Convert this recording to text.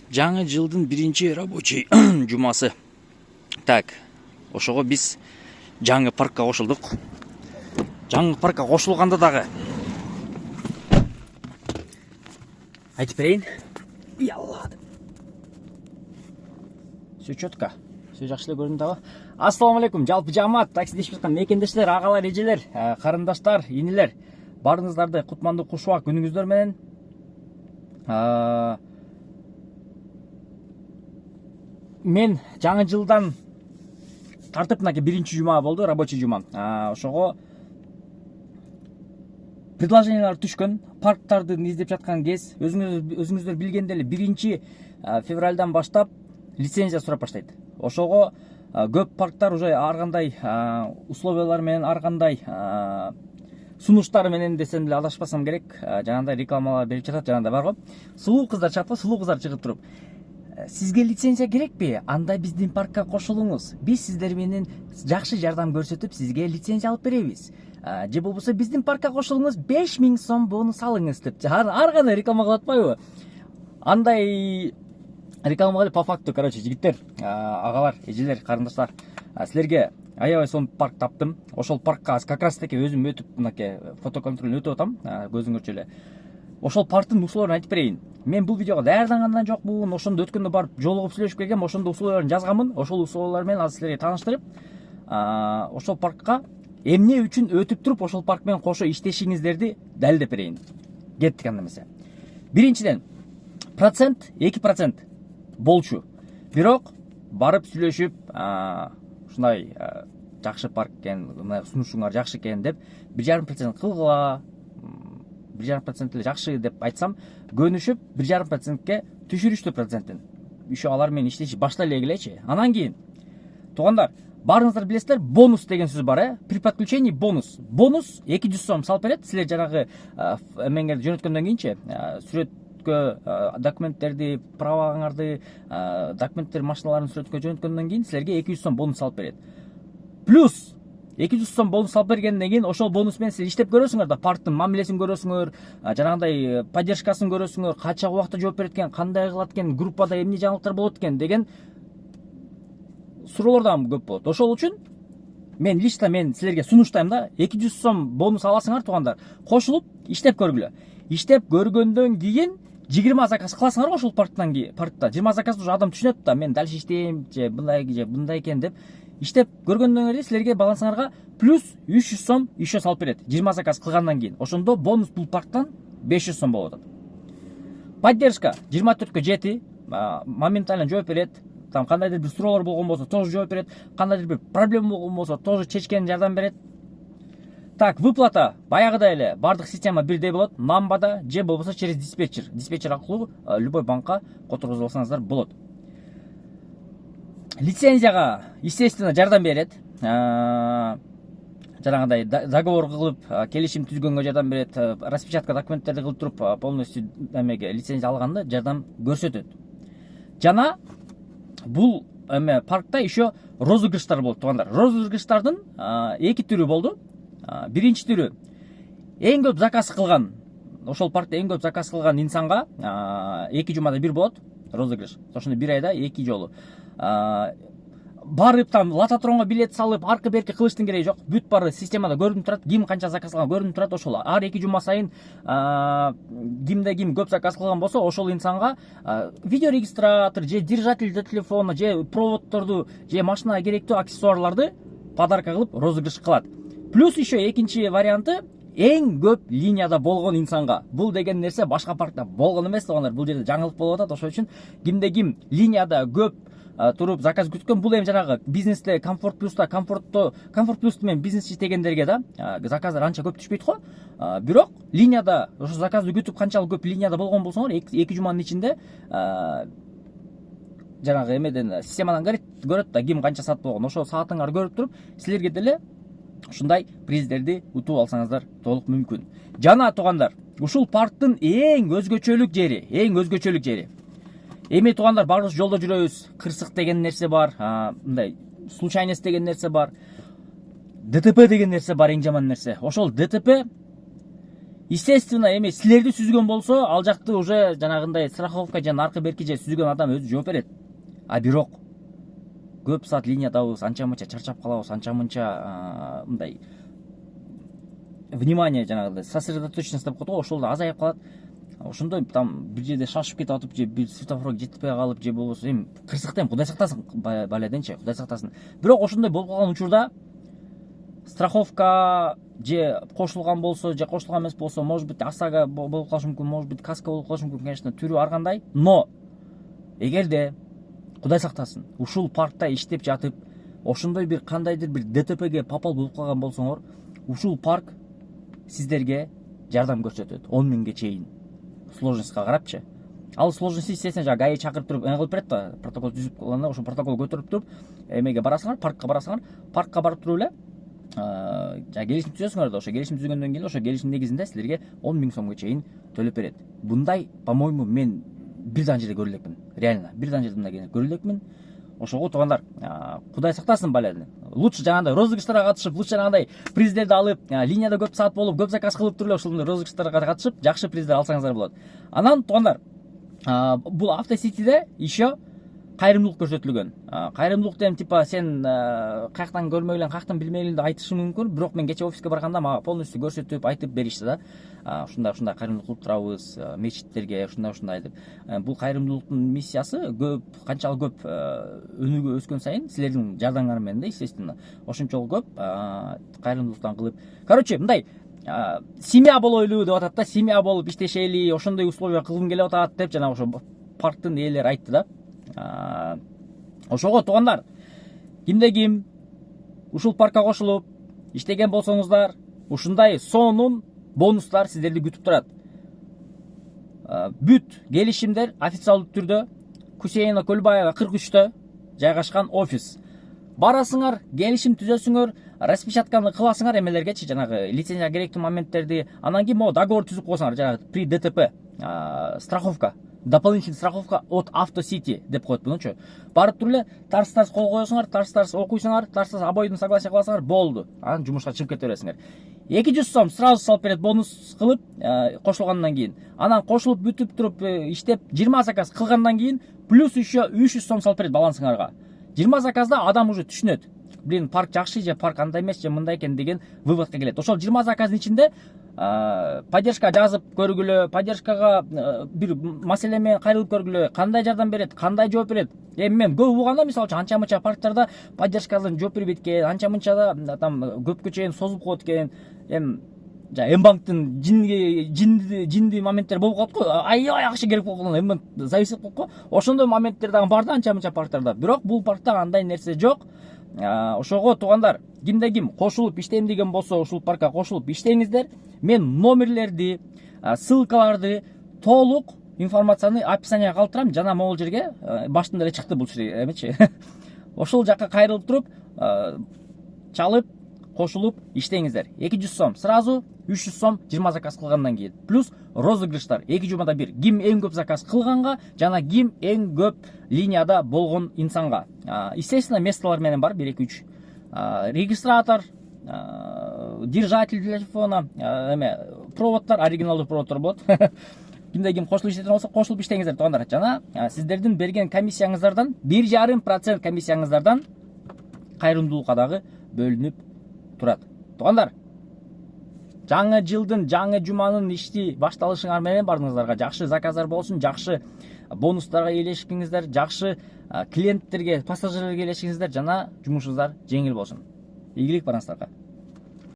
Жаңы жылдын биринчи рабочий жумасы. Так, ошого биз жаңы паркка кошулдук. Жаңы паркка кошулганда дагы айтып берейин. Ялла. Все четко. Все жакшы эле көрүнүп атабы? Ассаламу алейкум, жалпы жамаат, таксидешип жаткан мекендештер, агалар, эжелер, карындаштар, инилер. Баарыңыздарды кутмандуу кушубак күнүңүздөр менен. Мен жаңы жылдан тартып мынакей биринчи жума болду, рабочий жума. Ошого предложениялар түшкөн, парктарды издеп жаткан кез, өзүңүздөр билгендей эле 1 февралдан баштап лицензия сурап баштайт. Ошого көп парктар уже ар кандай условиялар менен, ар кандай сунуштар менен десем деле адашпасам керек, жанагындай рекламалар берип жатат, жанагындай бар го. Сулуу кыздар чыгат го, сулуу кыздар чыгып туруп, сизге лицензия керекпи? Анда биздин паркка кошулуңуз. Биз сиздер менен жакшы жардам көрсөтүп, сизге лицензия алып беребиз. Же болбосо биздин паркка кошулуңуз, 5000 сом бонус алыңыз деп. Ар кандай реклама кылып атпайбы? Андай реклама кылып, по факту, короче, жигиттер, агалар, эжелер, карындаштар, силерге аябай сонун парк таптым. Ошол паркка как раз таки өзүм өтүп, мынакей фотоконтроль өтүп атам, көзүңөрчү эле. Ошол парктын условияларын айтып берейин. Мен бул видеого даярдангандан жокмун, ошондо өткөндө барып жолугуп сүйлөшүп келгем, ошондо условияларын жазганмын. Ошол условиялар менен азыр силерге тааныштырып, ошол паркка эмне үчүн өтүп туруп ошол парк менен кошо иштешиңиздерди далилдеп берейин. Кеттик анда эмесе. Биринчиден, 2% болчу. Бирок барып сүйлөшүп, ушундай жакшы парк экен, мына сунушуңар жакшы экен деп 1,5% кылгыла, 1,5% эле жакшы деп айтсам, көнүшүп 1,5%ке түшүрүштү проценттин. Еще алар менен иштеши баштай эле келечи. Анан кийин туугандар, баарыңыздар билесиздер, бонус деген сөз бар, при подключении бонус. Бонус 200 сом салып берет. Силер жанагы эмеңерди жөнөткөндөн кийинчи, сүрөткө документтерди, праваңарды, документтер машиналарын сүрөткө жөнөткөндөн кийин силерге 200 сом бонус салып берет. Плюс 200 сом бонус салып бергенден кийин ошол бонус менен силер иштеп көрөсүңөр да, парктын мамилесин көрөсүңөр, жанагындай поддержкасын көрөсүңөр, канча убакытта жооп берет экен, кандай кылат экен, группада эмне жаңылыктар болот экен деген суроолор да көп болот. Ошол үчүн мен силерге сунуштайм да, 200 сом бонус аласыңар туугандар, кошулуп иштеп көргүлө. Иштеп көргөндөн кийин 20 заказ кыласыңар ошол паркта 20 заказ уже адам түшүнөт да, мен дальше иштейм, же мындай экен деп. Иштеп көргөндөн кийин силерге балансыңарга плюс 300 сом еще салып берет, 20 заказ кылгандан кийин. Ошондо бонус бул парктан 500 сом болуп атат. Поддержка 24-кө 7 моментально жооп берет. Там кандайдыр бир суроолор болгон болсо тоже жооп берет, кандайдыр бир проблема болгон болсо тоже чечкен жардам берет. Так, выплата баягыдай эле бардык система бирдей болот, Намбада же болбосо через диспетчер. Диспетчер аркылуу любой банкка которгозуп алсаңыздар болот. Лицензияга, естественно, жардам берет. Жанагындай договор кылып, келишим түзгөнгө жардам берет, распечатка документтерди кылып туруп, полностью эмеге лицензия алганда жардам көрсөтөт. Жана бул паркта еще розыгрыштар болот туугандар. Розыгрыштардын 2 түрү болду. Биринчи түрү, эң көп заказ кылган, ошол паркта эң көп заказ кылган инсанга 2 жумада бир болот розыгрыш. Ошондо 1 айда 2 жолу. Барып там лототронго билет салып, аркы берки кылыштын кереги жок. Бүт баары системада көрүнүп турат, ким канча заказ кылган көрүнүп турат. Ошол ар 2 жума сайын ким көп заказ кылган болсо, ошол инсанга видеорегистратор же держатель для телефона, же проводторду, же машинага керектүү аксессуарларды подарка кылып розыгрыш кылат. Плюс еще экинчи варианты, эң көп линияда болгон инсанга. Бул деген нерсе башка паркта болгон эмес туугандар, бул жерде жаңылык болуп атат. Ошол үчүн ким линияда көп туруп заказ күткөн, бул эми жанагы бизнесте комфорт плюсту менен бизнес иштегендерге да заказдар анча көп түшпөйт го. Бирок линияда ошо заказды күтүп канчалык көп линияда болгон болсоңор, 2 жуманын ичинде жанагы эмеден системадан көрөт да, ким канча саат болгон. Ошол саатыңарды көрүп туруп, силерге деле ушундай приздерди утуп алсаңыздар толук мүмкүн. Жана туугандар, ушул парктын эң өзгөчөлүк жери. Эми туугандар, баарыбыз жолдо жүрөбүз, кырсык деген нерсе бар, мындай случайность деген нерсе бар, ДТП деген нерсе бар, эң жаман нерсе. Ошол ДТП естественно эми силерди сүзгөн болсо ал жакты уже жанагындай страховка же наркы берки же сүзгөн адам өзү жооп берет. А бирок көп саат линиядабыз, анча мынча чарчап калабыз, анча мынча мындай внимание жанагындай сосредоточенность деп коет го, ошол да азайып калат. Ошондой там бир жерде шашып кетип атып же бир светофорго жетпей калып же болбосо эми кырсыктан Кудай сактасын баледенчи, Кудай сактасын. Бирок ошондой болуп калган учурда страховка же кошулган болсо же кошулган эмес болсо, может быть ОСАГО болуп калышы мүмкүн, может быть каска болуп калышы мүмкүн, конечно, түрү ар кандай. Но эгерде Кудай сактасын ушул паркта иштеп жатып ошондой бир кандайдыр бир ДТПге попал болуп калган болсоңор, ушул парк сиздерге жардам көрсөтөт 10 миңге чейин. Сложностька карапчы. Ал сложность, естественно, жана ГАИ чакырып туруп эң кылып берет да, протокол түзүп калганда ошо протокол көтөрүп туруп эмеге барасыңар, паркка барып туруп эле келишим түзөсүңөр да, ошо келишим түзгөндөн кийин ошо келишим негизинде силерге 10 миң сомго чейин төлөп берет. Bunday, по-моему, мен бирден жерде көрүп элекмин. Реально, бирден жерде мындай көрүп элекмин. Ошого туугандар, Кудай сактасын баледин. Лучше жанагындай розыгрыштарга катышып, лучше жанагындай призлерди алып, линияда көп саат болуп, көп заказ кылып туруп эле ошол розыгрыштарга катышып, жакшы призлер алсаңыздар болот. Анан туугандар, бул автоситиде еще кайрымдуулук көрсөтүлгөн. Кайрымдуулук деген типа сен каяктан көрмөгүлөн, каяктан билмегилен айтышым мүмкүн, бирок мен кече офиске барганда мага полностью көрсөтүп, айтып беришти да. Ушундай кайрымдуулук кылып турабыз, мечиттерге ушундай деп. Бул кайрымдуулуктун миссиясы көп, канчалык көп өнүгө өскөн сайын силердин жардамыңар менен да, естественно, ошончолук көп кайрымдуулуктан кылып. Короче, мындай семья болойлу деп атат да, семья болуп иштешели, ошондой условия кылгым келип атат деп жана ошо парктын ээлери айтты да. Ошого туугандар, кимде ким ушул паркка кошулуп иштеген болсоңуздар, ушундай сонун бонустар сиздерди күтүп турат. Бүт келишимдер официалдуу түрдө Кусейна Көлбаева 43-тө жайгашкан офис. Барасыңар, келишим түзөсүңөр, распечатканы кыласыңар эмелергечи, жанагы лицензия керектүү моменттерди, анан кийин договор түзүп койсоңар, жанагы при ДТП страховка, дополнительная страховка от Автосити деп коет мунучу. Барып туруп эле тарс кол коесуңар, тарс окуйсуңар, тарс обоюдный согласие кыласыңар, болду. Анан жумушка чыгып кете бересиңер. 200 сом сразу салып берет бонус кылып кошулгандан кийин. Анан кошулуп бүтүп туруп иштеп 20 заказ кылгандан кийин плюс еще 300 сом салып берет балансыңарга. 20 заказда адам уже түшүнөт. Блин, парк жакшы же парк андай эмес же мындай экен деген выводко келет. Ошол 20 заказдын ичинде поддержка жазып көргүлө, поддержкага бир маселе менен кайрылып көргүлө, кандай жардам берет, кандай жооп берет. Эми мен көп уганда, мисалы үчүн анча мынча парктарда поддержкадан жооп бербейт экен, анча мынчада там көпкө чейин созулуп коет экен. Эми Мбанктын жинди моменттер болуп калат го. Аябай акча керек болуп калган, Мбанк зависит кылып го. Ошондой моменттер дагы бар да анча мынча парктарда. Бирок бул паркта андай нерсе жок. Ошого туугандар, кимде ким кошулуп иштейм деген болсо, ушул паркка кошулуп иштеңиздер. Мен номерлерди, ссылкаларды, толук информацияны описанияга калтырам. Жана могул жерге баштын эле чыкты бул эмечи. Ошол жакка кайрылып туруп, чалып, кошулуп иштеңиздер. 200 сом сразу, 300 сом 20 заказ кылгандан кийин. Плюс розыгрыштар 2 жумада бир. Ким эң көп заказ кылганга жана ким эң көп линияда болгон инсанга. Естественно, местолор менен бар 1 2 3. Регистратор, держатель телефона, проводтар, оригиналдуу проводтор болот. Кимде ким кошулуп иштеткен болсо, кошулуп иштеңиздер туугандар. Жана сиздердин берген комиссияңыздардан 1,5% комиссияңыздардан кайрымдуулукка дагы бөлүнүп турат. Туугандар, жаңы жылдын, жаңы жуманын ишти башталышыңар менен баарыңыздарга жакшы заказдар болсун, жакшы бонустарга ээлешиңиздер, жакшы клиенттерге, пассажирлерге ээлешиңиздер жана жумушуңуздар жеңил болсун. Ийгилик барыңыздарга.